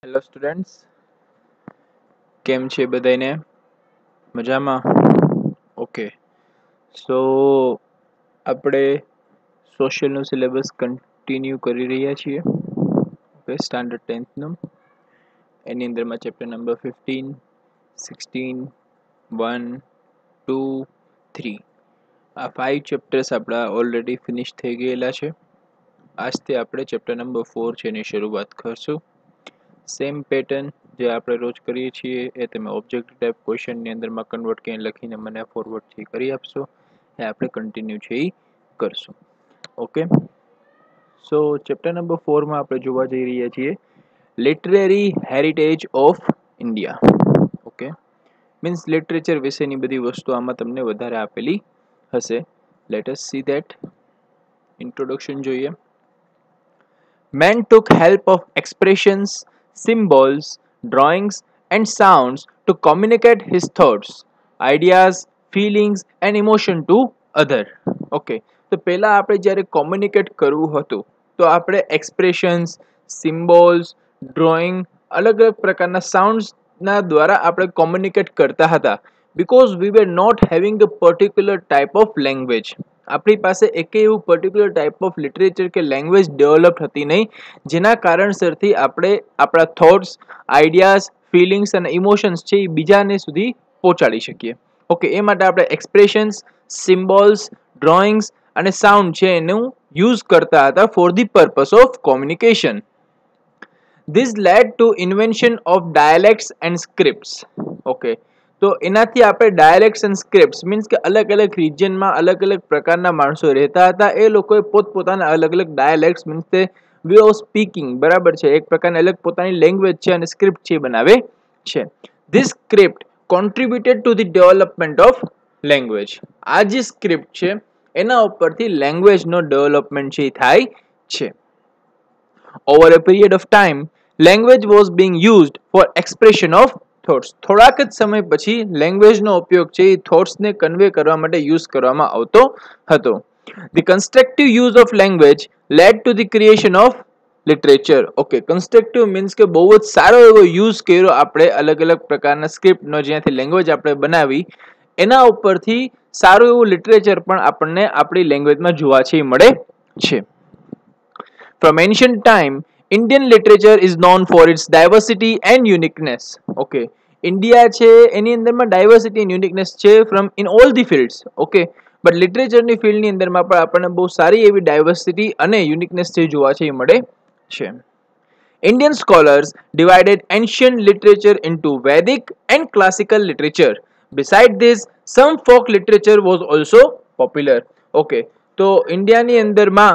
Hello students, કેમ છે બધાને? મજામાં? ઓકે, સો આપણે સોશિયલનો સિલેબસ કન્ટિન્યુ કરી રહ્યા છીએ. ઓકે, સ્ટાન્ડર્ડ 10thનું એની અંદરમાં ચેપ્ટર નંબર 15, 16, 1, 2, 3 આ 5 ચેપ્ટર્સ આપણા ઓલરેડી ફિનિશ થઈ ગયેલા છે. આજથી આપણે ચેપ્ટર નંબર 4 છે એની શરૂઆત કરશું. સેમ પેટર્ન જે આપણે રોજ કરીએ છીએ એ તમે ઓબ્જેક્ટિવ ટાઈપ ક્વેશ્ચનની અંદરમાં કન્વર્ટ કરીને લખીને મને ફોરવર્ડથી કરી આપશો. એ આપણે કન્ટિન્યુ છે એ કરશું. ઓકે, સો ચેપ્ટર નંબર 4માં આપણે જોવા જઈ રહ્યા છીએ literary heritage of India. Okay, means literature વિશેની બધી વસ્તુ આમાં તમને વધારે આપેલી હશે. Let us see that. Introduction જોઈએ. Men took help of expressions, symbols, drawings, and sounds to communicate his thoughts, ideas, feelings, and emotion to other. Okay, તો પહેલા આપણે જ્યારે કોમ્યુનિકેટ કરવું હતું તો આપણે એક્સપ્રેશન્સ, સિમ્બોલ્સ, ડ્રોઈંગ, અલગ અલગ પ્રકારના સાઉન્ડ્સના દ્વારા આપણે કોમ્યુનિકેટ કરતા હતા. Because we were not having a particular type of language. આપણી પાસે એક એવું પર્ટિક્યુલર ટાઈપ ઓફ લિટરેચર કે લેંગ્વેજ ડેવલપ હતી નહીં, જેના કારણસરથી આપણે આપણા થોટ્સ, આઈડિયાઝ, ફિલિંગ્સ અને ઇમોશન્સ છે એ બીજાને સુધી પહોંચાડી શકીએ. ઓકે, એ માટે આપણે એક્સપ્રેશન્સ, સિમ્બોલ્સ, ડ્રોઈંગ્સ અને સાઉન્ડ છે એનું યુઝ કરતા હતા for the purpose of communication. This led to invention of dialects and scripts. Okay, તો એનાથી આપણે ડાયલેક્ટ્સ એન્ડ સ્ક્રિપ્ટ્સ મીન્સ કે અલગ અલગ રિજિયનમાં અલગ અલગ પ્રકારના માણસો રહેતા હતા. એ લોકોએ પોતપોતાના અલગ અલગ ડાયલેક્ટ્સ મીન્સ તે વે ઓફ સ્પીકિંગ, બરાબર છે, એક પ્રકારની અલગ પોતાની લેંગ્વેજ છે અને સ્ક્રિપ્ટ છે બનાવે છે. This script contributed to the development of language. આ જે સ્ક્રિપ્ટ છે એના ઉપરથી લેંગ્વેજનો ડેવલપમેન્ટ છે થાય છે. Over a period of time, language was being used for expression of thoughts. થોડાક જ સમય પછી લેંગ્વેજનો ઉપયોગ છે એ થોટ્સને કન્વે કરવા માટે યુઝ કરવામાં આવતો હતો. The constructive use of language led to the creation of literature. Okay, constructive means કે બહુ જ સારો એવો યુઝ કર્યો આપણે અલગ અલગ પ્રકારના સ્ક્રિપ્ટનો, જ્યાંથી લેંગ્વેજ આપણે બનાવી એના ઉપરથી સારું એવું લિટરેચર પણ આપણને આપણી લેંગ્વેજમાં જોવા છે મળે છે. From ancient time, Indian literature is known for its diversity and uniqueness. Okay, India છે એની અંદરમાં ડાયવર્સિટી એન્ડ યુનિકનેસ છે from in all the fields. Okay, but લિટરેચરની ફિલ્ડની અંદરમાં પણ આપણને બહુ સારી એવી ડાયવર્સિટી અને યુનિકનેસ છે જોવા છે એ મળે છે. Indian scholars divided ancient literature into Vedic and classical literature. Besides this, some folk literature was also popular. Okay, તો ઇન્ડિયાની અંદરમાં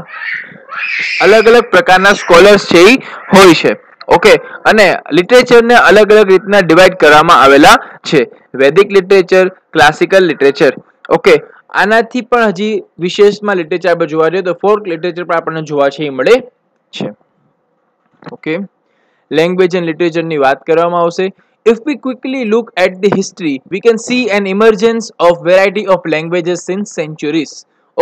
અલગ અલગ પ્રકારના સ્કોલર્સ છે એ હોય છે. ઓકે, અને લિટરેચરને અલગ અલગ રીતના ડિવાઈડ કરવામાં આવેલા છે. વેદિક લિટરેચર, ક્લાસિકલ લિટરેચર. ઓકે, આનાથી પણ હજી વિશેષમાં લિટરેચર આપણે જોવા જઈએ તો ફોક લિટરેચર પણ આપણને જોવા છે એ મળે છે. ઓકે, લેંગ્વેજ એન્ડ લિટરેચરની વાત કરવામાં આવશે. If we quickly look at the history, we can see an emergence of variety of languages since centuries.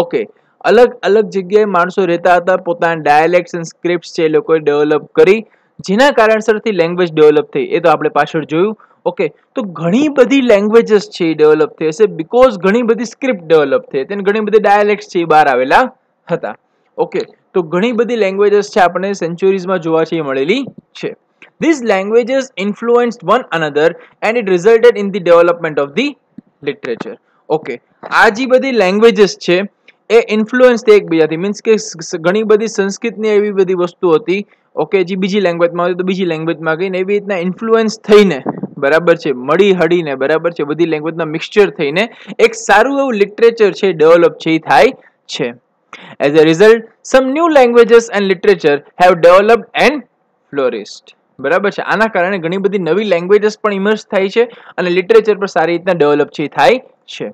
Okay, અલગ અલગ જગ્યાએ માણસો રહેતા હતા, પોતાના ડાયલેક્ટ્સ એન્ડ સ્ક્રિપ્ટ્સ છે એ લોકોએ ડેવલપ કરી, જેના કારણસરથી લેંગ્વેજ ડેવલપ થઈ એ તો આપણે પાછળ જોયું. ઓકે, તો ઘણી બધી લેંગ્વેજીસ છે એ ડેવલપ થઈ હશે બિકોઝ ઘણી બધી સ્ક્રિપ્ટ ડેવલપ થઈ હતી અને ઘણી બધી ડાયલેક્ટ્સ છે એ બહાર આવેલા હતા. ઓકે, તો ઘણી બધી લેંગ્વેજીસ છે આપણને સેન્ચુરીઝમાં જોવા છે એ મળેલી છે. These languages influenced one another and it resulted in the development of the literature. Okay, આ જે બધી લેંગ્વેજીસ છે એ ઇન્ફ્લુઅન્સ થઈ એકબીજાથી, મીન્સ કે ઘણી બધી સંસ્કૃતની એવી બધી વસ્તુ હતી. ઓકે, જે બીજી લેંગ્વેજમાં હોય તો બીજી લેંગ્વેજમાં ગઈને એવી રીતના ઇન્ફ્લુઅન્સ થઈને, બરાબર છે, મળી હળીને, બરાબર છે, બધી લેંગ્વેજના મિક્સચર થઈને એક સારું એવું લિટરેચર છે ડેવલપ છે એ થાય છે. As a result, some new languages and literature have developed and flourished. બરાબર છે, આના કારણે ઘણી બધી નવી લેંગ્વેજીસ પણ ઇમર્જ થાય છે અને લિટરેચર પણ સારી રીતના ડેવલપ છે થાય છે.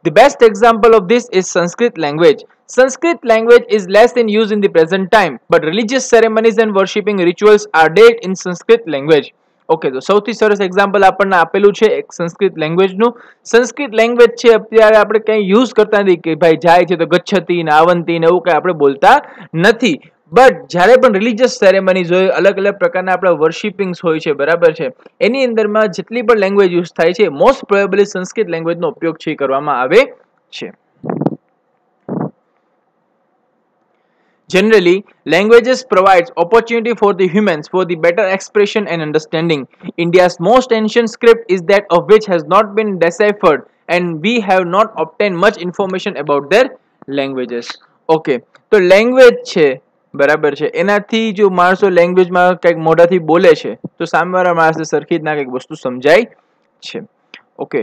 The best example of this is Sanskrit language. Sanskrit language is less in use in the present time, but religious ceremonies and worshipping rituals are done in Sanskrit language. Okay, તો સૌથી સરસ example આપણને આપેલું છે એક Sanskrit લેંગ્વેજનું. Sanskrit language છે અત્યારે આપણે કંઈ યુઝ કરતા નથી કે ભાઈ જાય છે તો ગચ્છતી ને આવંતી ને એવું કંઈ આપણે બોલતા નથી. બટ જ્યારે પણ રિલિજિયસ સેરેમનીઝ હોય, અલગ અલગ પ્રકારના આપણા વર્શિપિંગ્સ હોય છે, બરાબર છે, એની અંદરમાં જેટલી પણ લેંગ્વેજ યુઝ થાય છે, મોસ્ટ પ્રોબેબલી સંસ્કૃત લેંગ્વેજનો ઉપયોગ છે કરવામાં આવે છે. Generally, languages provides opportunity for the humans for the better expression and understanding. India's most ancient script is that of which has not been deciphered, and we have not obtained much information about their languages. Okay, તો language છે, બરાબર છે, એનાથી જો માણસો લેંગ્વેજમાં કંઈક મોઢાથી બોલે છે તો સામેવાળા માણસને સરખી રીતના કંઈક વસ્તુ સમજાય છે. ઓકે,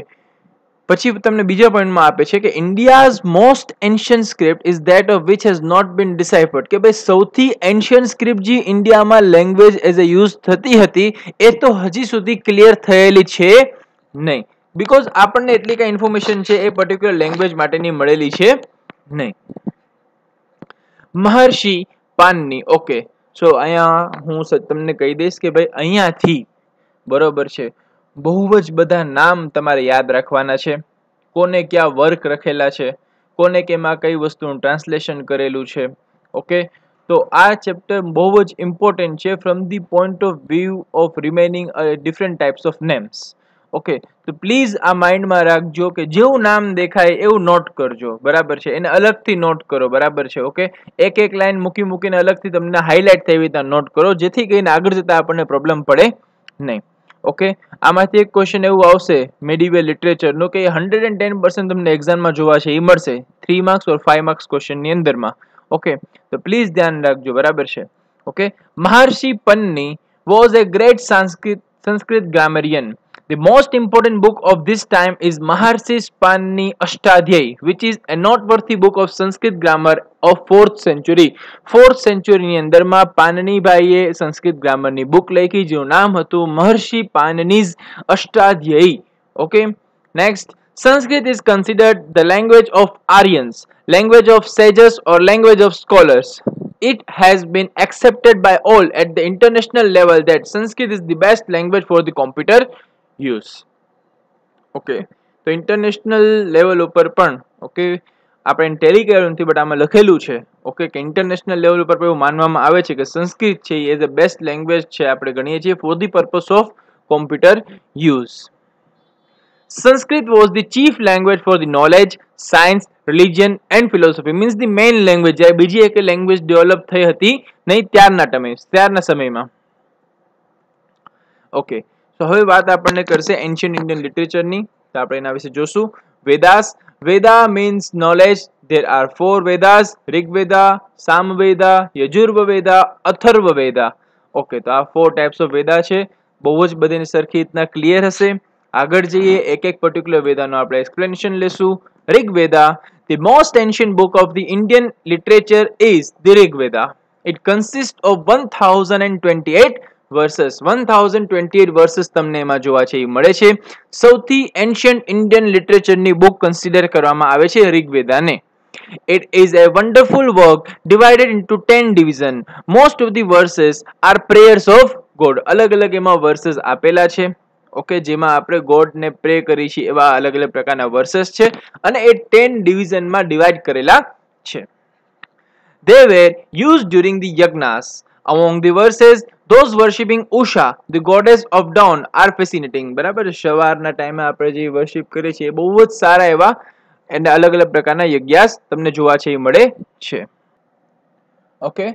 પછી તમને બીજા પોઈન્ટમાં આપે છે કે India's most ancient script is that of which has not been deciphered, કે ભાઈ સૌથી એન્શિયન્ટ સ્ક્રિપ્ટ જે ઇન્ડિયામાં લેંગ્વેજ એઝ એ યુઝ થતી હતી એ તો હજી સુધી ક્લિયર થયેલી છે નહીં, બીકોઝ આપણને એટલી કઈ ઇન્ફોર્મેશન છે એ પર્ટિક્યુલર લેંગ્વેજ માટેની મળેલી છે નહીં. મહર્ષિ પાનની, ઓકે, સો અહીંયા હું તમને કહી દઈશ કે ભાઈ અહીંયાથી બરોબર છે બહુ જ બધા નામ તમારે યાદ રાખવાના છે, કોને ક્યાં વર્ક રખેલા છે, કોને કેમાં કઈ વસ્તુનું ટ્રાન્સલેશન કરેલું છે. ઓકે, તો આ ચેપ્ટર બહુ જ ઇમ્પોર્ટન્ટ છે from the point of view of remaining different types of names. Okay, તો પ્લીઝ આ માઇન્ડમાં રાખજો કે જેવું નામ દેખાય એવું નોટ કરજો, બરાબર છે, એને અલગથી નોટ કરો, બરાબર છે. ઓકે, એક એક લાઈન મૂકીને અલગથી તમને હાઇલાઇટ થઈ રીતે નોટ કરો, જેથી કરીને આગળ જતા આપણને પ્રોબ્લેમ પડે નહીં. ઓકે, આમાંથી એક ક્વેશ્ચન એવું આવશે મેડિવલ લિટરેચરનું કે 110% તમને એક્ઝામમાં જોવા છે, એ મળશે 3 માર્ક્સ ઓર 5 માર્ક્સ ક્વેશ્ચનની અંદરમાં. ઓકે, તો પ્લીઝ ધ્યાન રાખજો, બરાબર છે. Okay, Maharshi Panini was a great Sanskrit grammarian. The most important book of this time is Maharshi Panni Ashtadhyayi, which is a noteworthy book of Sanskrit grammar of 4th century. 4th century ની અંદરમાં પાનનીભાઈએ Sanskrit ગ્રામરની book લખી જેનું નામ હતું Maharshi Panini's Ashtadhyayi. Okay, next, Sanskrit is considered the language of Aryans, language of sages or language of scholars. It has been accepted by all at the international level that Sanskrit is the best language for the computer use. Okay, તો international level ઉપર પણ, okay, આપણે Tally કર્યું નથી but આમાં લખેલું છે, okay, કે ઇન્ટરનેશનલ લેવલ ઉપર એવું માનવામાં આવે છે કે સંસ્કૃત છે એ ધ બેસ્ટ લેંગ્વેજ છે આપણે ગણીએ છીએ for the purpose of computer use. Sanskrit was the chief language for the knowledge, science, religion and philosophy. Means the main language. જ્યારે બીજી એક લેંગ્વેજ ડેવલપ થઈ હતી નહીં ત્યારના સમયમાં. ઓકે, તો હવે વાત આપણને કરશે એન્શિયન્ટ ઇન્ડિયન લિટરેચરની, તો આપણે એના વિશે જોશું. Vedas, Veda means knowledge. There are 4 Vedas: Rigveda, Samaveda, Yajurveda, Atharvaveda. Okay, તો આ 4 ટાઈપ્સ ઓફ વેદા છે, બહુ જ બધાની સરખી રીતના ક્લિયર હશે. આગળ જઈએ, એક એક પર્ટિક્યુલર વેદાનો આપણે એક્સપ્લેનેશન લેશું. Rigveda, the most ancient book of the Indian literature is the Rigveda. It consists of 1028 versus. 1028 versus તમને એમાં જોવા છે એ મળે છે. સૌથી એન્શિયન્ટ ઇન્ડિયન લિટરેચરની બુક કન્સિડર કરવામાં આવે છે ઋગ્વેદાને. It is a wonderful work divided into 10 divisions. Most of the verses are prayers of God. અલગ અલગ એમાં વર્સસ આપેલા છે, ઓકે, જેમાં આપણે ગોડને પ્રે કરી છીએ એવા અલગ અલગ પ્રકારના વર્સસ છે અને એ 10 ડિવિઝનમાં ડિવાઇડ કરેલા છે. They were used during the yagnas. Among the verses, those worshipping Usha, the goddess of dawn, are fascinating. બરાબર, સવારના ટાઈમે આપણે જે વર્શિપ કરીએ છીએ બહુ જ સારા એવા અને અલગ અલગ પ્રકારના યજ્ઞાસ તમને જોવા છે એ મળે છે. Okay,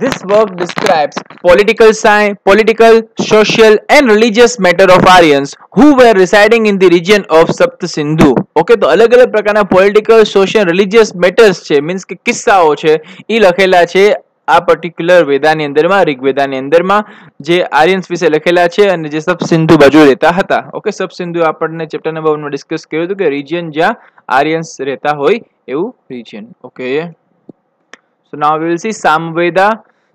this work describes political, social and religious matter of Aryans who were residing in the region of Sapt Sindhu. Okay, તો અલગ અલગ પ્રકારના પોલિટિકલ, સોશિયલ, રિલિજિયસ મેટર્સ છે, મીન્સ કે કિસ્સાઓ છે એ લખેલા છે આ પર્ટિક્યુલર વેદાની અંદરમાં, ઋગ્વેદાની અંદરમાં, જે આર્યન્સ વિશે લખેલા છે અને જે સબ સિંધુ બાજુ રહેતા હતા. ઓકે, સબ સિંધુ આપણને ચેપ્ટર નંબર 1 માં ડિસ્કસ કર્યું હતું કે રિજિયન જ્યાં આર્યન્સ રહેતા હોય એવું region. Okay, so now we will see Samveda.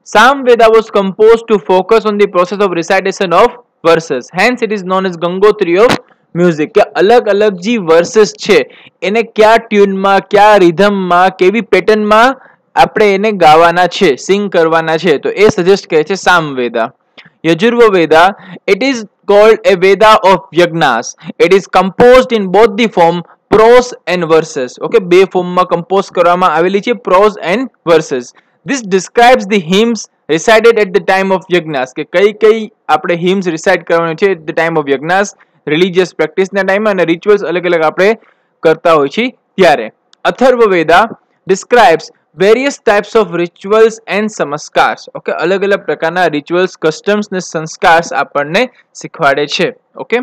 Samveda was composed to focus on the process of recitation of verses. Hence it is known as Gangotri of music. કે અલગ અલગ જે વર્સસ છે એને કયા ટ્યુનમાં, કયા રિધમમાં, કેવી પેટર્નમાં આપણે એને ગાવાના છે, સિંગ કરવાના છે, તો એ સજેસ્ટ કરે છે સામવેદા. યજુર્વેદા, it is called a Veda of Yagnas. It is composed in both the form prose and verses. Okay, બે ફોર્મમાં કમ્પોઝ કરવામાં આવેલી છે, prose and verses. This describes the hymns recited at the time of યજ્ઞાસ, કે કઈ આપણે hymns recite કરવાનું છે at the time of યજ્ઞાસ, religious practice ના ટાઈમમાં, અને rituals અલગ અલગ આપણે કરતા હોય છે ત્યારે. અથર્વવેદા describes various types of rituals and samskars. Okay, અલગ અલગ પ્રકારના rituals, customs ને સંસ્કાર્સ આપણને શીખવાડે છે. Okay,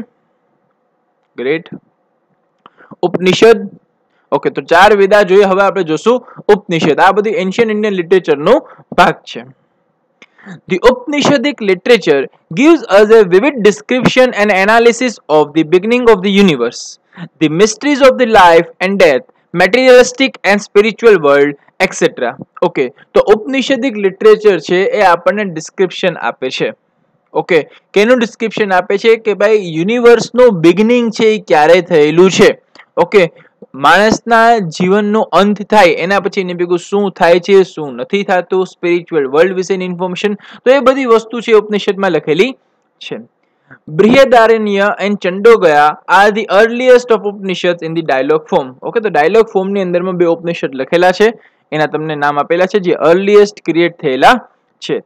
great. ઉપનિષદ. ઓકે, તો 4 વેદા જોઈએ, હવે આપણે જોશું ઉપનિષદ. આ બધી એન્શિયન્ટ ઇન્ડિયન લિટરેચરનો ભાગ છે. The Upanishadic literature gives us a vivid description and analysis of the beginning of the universe, the mysteries of the life and death, materialistic and spiritual world, etc. Okay, તો ઉપનિષદિક literature છે એ આપણને description આપે છે. Okay, કેનું description આપે છે કે ભાઈ યુનિવર્સનું beginning છે એ ક્યારે થયેલું છે. ઓકે, માણસના જીવનનો અંત થાય એના પછી એને ભેગું શું થાય છે, શું નથી થતું, સ્પિરિચ્યુઅલ વર્લ્ડ વિશેની ઇન્ફોર્મેશન, તો એ બધી વસ્તુ છે ઉપનિષદમાં લખેલી છે. Brihadaranyaka and Chandogya are the earliest of Upanishad in the dialogue form. Okay, તો ડાયલોગ ફોર્મની અંદરમાં 2 ઉપનિષદ લખેલા છે, એના તમને નામ આપેલા છે જે અર્લીએસ્ટ ક્રિએટ થયેલા છે.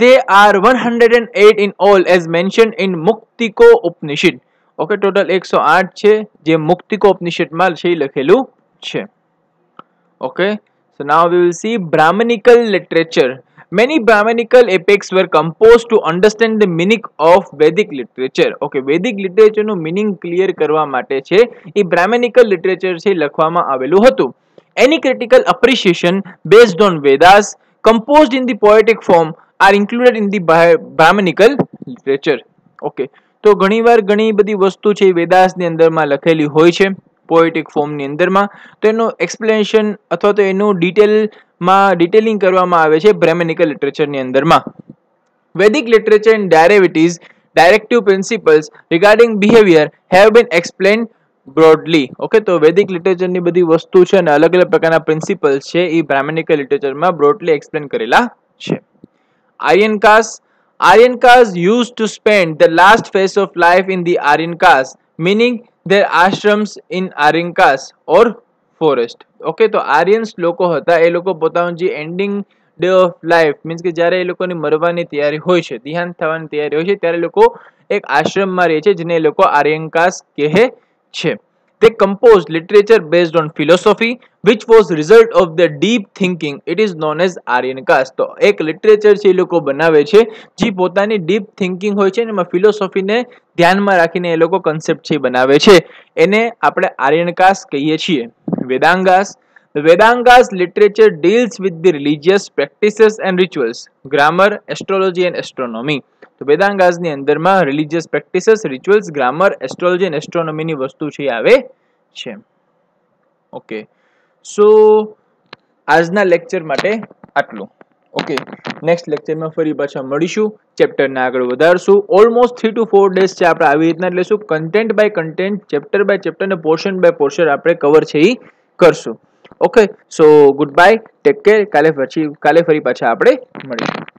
They are 108 in all as mentioned in Muktika Upanishad. Okay, total 108 છે જે મુક્તિકો ઉપનિષદમાં છે લખેલું છે. Okay, so now we will see Brahmanical literature. Many Brahmanical epics were composed to understand the meaning of Vedic literature. Okay, Vedic literature નું meaning clear કરવા માટે છે એ Brahmanical literature છે લખવામાં આવેલું હતું. Any critical appreciation based on Vedas composed in the poetic form are included in the Brahmanical literature. Okay, તો ઘણીવાર ઘણી બધી વસ્તુ છે વેદાસની અંદરમાં લખેલી હોય છે પોએટિક ફોર્મની અંદરમાં, તો એનું એક્સપ્લેનેશન અથવા તો એનું ડિટેલિંગ કરવામાં આવે છે બ્રાહ્મણિકલ લિટરેચરની અંદરમાં. Vedic literature and derivatives, directive principles regarding behavior have been explained broadly. Okay, તો વેદિક લિટરેચરની બધી વસ્તુ છે અને અલગ અલગ પ્રકારના પ્રિન્સિપલ્સ છે એ બ્રાહ્મણિકલ લિટરેચરમાં બ્રોડલી એક્સપ્લેન કરેલા છે. Aryan caste. Aryan caste used to spend the last phase of life in the Aryan caste, meaning their ashrams in Aryan caste or forest. Okay, તો આર્યન્સ લોકો હતા એ લોકો પોતાનું જે ending day of life means કે જ્યારે એ લોકોની મરવાની તૈયારી હોય છે, દેહાંત થવાની તૈયારી હોય છે, ત્યારે લોકો એક આશ્રમમાં રહે છે જેને એ લોકો આર્યન કાસ્ટ કહે છે. They composed literature based on philosophy which was result of their deep thinking. It is known as Aryan caste. તો એક લિટરેચર છે એ લોકો બનાવે છે જે પોતાની ડીપ થિંકિંગ હોય છે ને એમાં ફિલોસોફીને ધ્યાનમાં રાખીને એ લોકો કન્સેપ્ટ છે બનાવે છે, એને આપણે આર્યન કાસ્ટ કહીએ છીએ. વેદાંગાસ. The Vedangas literature deals with the religious practices and rituals, grammar, astrology and astronomy. તો વેદાંગાસની અંદરમાં religious practices, rituals, grammar, astrology અને એસ્ટ્રોનોમીની વસ્તુ છે આવે છે. ઓકે, સો આજના લેક્ચર માટે આટલું. ઓકે, નેક્સ્ટ લેક્ચરમાં ફરી પાછા મળીશું, ચેપ્ટરને આગળ વધારશું. ઓલમોસ્ટ 3 to 4 ડેઝ છે આપણે આવી રીતના લેશું, content by content, chapter by chapter અને પોર્શન બાય પોર્શન આપણે કવર છે એ કરશું. Okay, so good bye, take care. કાલે ફરી પાછા આપણે મળીશું.